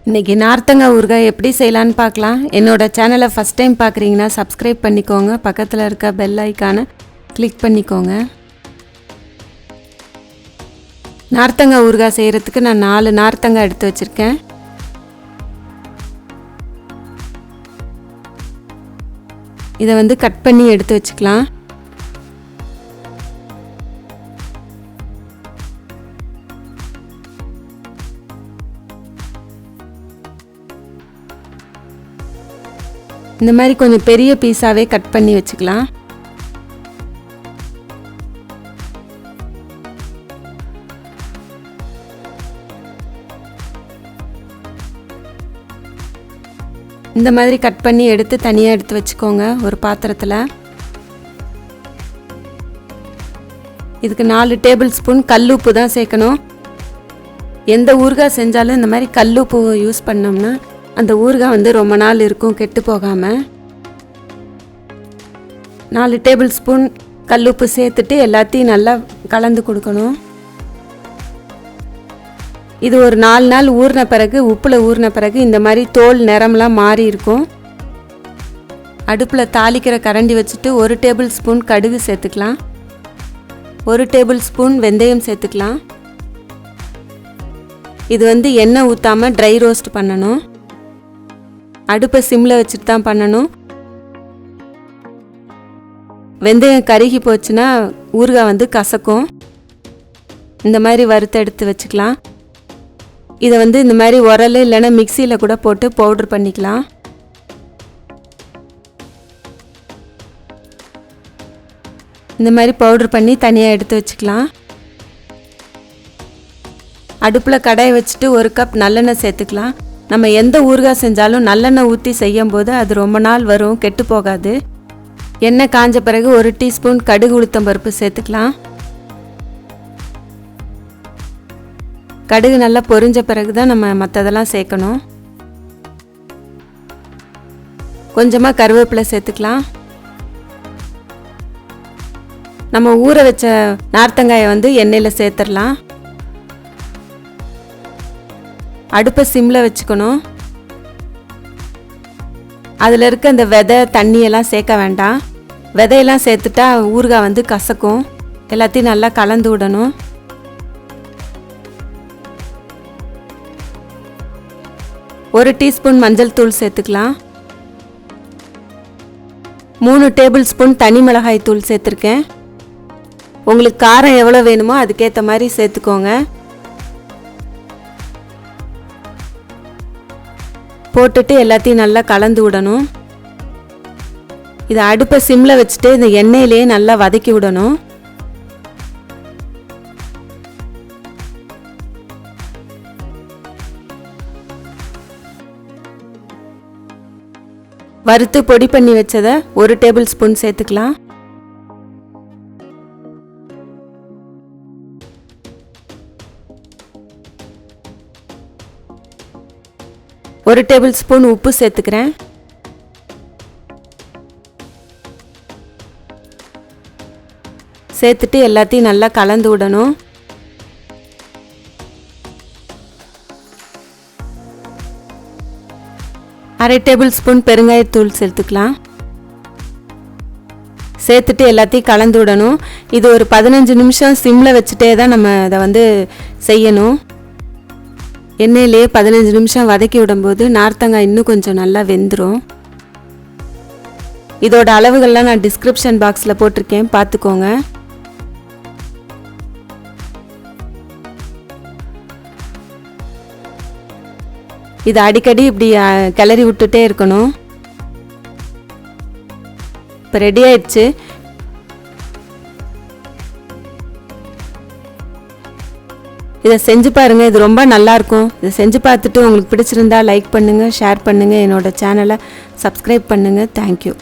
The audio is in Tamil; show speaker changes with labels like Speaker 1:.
Speaker 1: இன்றைக்கி நார்த்தங்காய் ஊறுகாய் எப்படி செய்யலான்னு பார்க்கலாம். என்னோடய சேனலை ஃபஸ்ட் டைம் பார்க்குறீங்கன்னா சப்ஸ்கிரைப் பண்ணிக்கோங்க. பக்கத்தில் இருக்க பெல் ஐக்கானை கிளிக் பண்ணிக்கோங்க. நார்த்தங்காய் ஊறுகாய் செய்கிறதுக்கு நான் 4 நார்த்தங்காய் எடுத்து வச்சுருக்கேன். இதை கட் பண்ணி எடுத்து வச்சுக்கலாம். இந்த மாதிரி கொஞ்சம் பெரிய பீஸாவே கட் பண்ணி வச்சுக்கலாம். இந்த மாதிரி கட் பண்ணி எடுத்து தனியாக எடுத்து வச்சுக்கோங்க ஒரு பாத்திரத்தில். இதுக்கு 4 டேபிள் ஸ்பூன் கல்லுப்பு தான் சேர்க்கணும். எந்த ஊறுகாய் செஞ்சாலும் இந்த மாதிரி கல்லுப்பு யூஸ் பண்ணோம்னா அந்த ஊறுகாய் ரொம்ப நாள் இருக்கும், கெட்டு போகாமல். 4 டேபிள் ஸ்பூன் கல்லுப்பு சேர்த்துட்டு எல்லாத்தையும் நல்லா கலந்து கொடுக்கணும். இது ஒரு 4 நாள் ஊறின பிறகு, உப்பில் ஊறின பிறகு இந்த மாதிரி தோல் நிறம்லாம் மாறி இருக்கும். அடுப்பில் தாளிக்கிற கரண்டி வச்சுட்டு 1 டேபிள் ஸ்பூன் கடுகு சேர்த்துக்கலாம். 1 டேபிள் ஸ்பூன் வெந்தயம் சேர்த்துக்கலாம். இது எண்ணெய் ஊற்றாமல் ட்ரை ரோஸ்ட் பண்ணணும். அடுப்பை சிம்மில் வச்சுட்டு தான் பண்ணணும். வெந்தயம் கருகி போச்சுன்னா ஊறுகாய் கசக்கும். இந்த மாதிரி வறுத்து எடுத்து வச்சுக்கலாம். இதை இந்த மாதிரி உரல் இல்லைன்னா மிக்சியில் கூட போட்டு பவுட்ரு பண்ணிக்கலாம். இந்த மாதிரி பவுட்ரு பண்ணி தனியாக எடுத்து வச்சுக்கலாம். அடுப்பில் கடாயை வச்சுட்டு 1 கப் நல்லெண்ணெய் சேர்த்துக்கலாம். நம்ம எந்த ஊறுகாய் செஞ்சாலும் நல்லெண்ணெய் ஊற்றி செய்யும் போது அது ரொம்ப நாள் வரும், கெட்டு போகாது. எண்ணெய் காஞ்ச பிறகு 1 டீஸ்பூன் கடுகு உளுத்தம் பருப்பு சேர்த்துக்கலாம். கடுகு நல்லா பொரிஞ்ச பிறகு தான் நம்ம மற்றதெல்லாம் சேர்க்கணும். கொஞ்சமாக கருவேப்பிலை சேர்த்துக்கலாம். நம்ம ஊற வச்ச நார்த்தங்காயை எண்ணெயில் சேர்த்துடலாம். அடுப்பை சிம்மில் வச்சுக்கணும். அதில் இருக்க அந்த விதை தண்ணியெல்லாம் சேர்க்க வேண்டாம். விதையெல்லாம் சேர்த்துட்டா ஊறுகாய் கசக்கும். எல்லாத்தையும் நல்லா கலந்து விடணும். ஒரு டீஸ்பூன் மஞ்சள் தூள் சேர்த்துக்கலாம். 3 டேபிள் ஸ்பூன் தனி மிளகாய் தூள் சேர்த்துருக்கேன். உங்களுக்கு காரம் எவ்வளோ வேணுமோ அதுக்கேற்ற மாதிரி சேர்த்துக்கோங்க. போட்டுட்டு எல்லாத்தையும் நல்லா கலந்து விடணும். இதை அடுப்பை சிம்மில் வச்சுட்டு இந்த எண்ணெயிலேயே நல்லா வதக்கி விடணும். வறுத்து பொடி பண்ணி வச்சதை 1 டேபிள் ஸ்பூன் சேர்த்துக்கலாம். ஒரு டேபிள் ஸ்பூன் உப்பு சேர்த்துக்கிறேன். சேர்த்துட்டு எல்லாத்தையும் நல்லா கலந்து விடணும். அரை டேபிள் ஸ்பூன் பெருங்காயத்தூள் சேர்த்துக்கலாம். சேர்த்துட்டு எல்லாத்தையும் கலந்து விடணும். இது ஒரு 15 நிமிஷம் சிம்மில் வச்சுட்டே தான் நம்ம அதை செய்யணும். எண்ணெயிலே 15 நிமிஷம் வதக்கி விடும்போது நார்த்தங்காய் இன்னும் கொஞ்சம் நல்லா வெந்துடும். இதோட அளவுகள்லாம் நான் டிஸ்கிரிப்ஷன் பாக்ஸில் போட்டிருக்கேன், பார்த்துக்கோங்க. இது அடிக்கடி இப்படி கிளறி விட்டுட்டே இருக்கணும். இப்போ ரெடி ஆயிடுச்சு. இதை செஞ்சு பாருங்கள், இது ரொம்ப நல்லாயிருக்கும். இதை செஞ்சு பார்த்துட்டு உங்களுக்கு பிடிச்சிருந்தா லைக் பண்ணுங்கள், ஷேர் பண்ணுங்கள், என்னோடய சேனலை சப்ஸ்கிரைப் பண்ணுங்கள். தேங்க்யூ.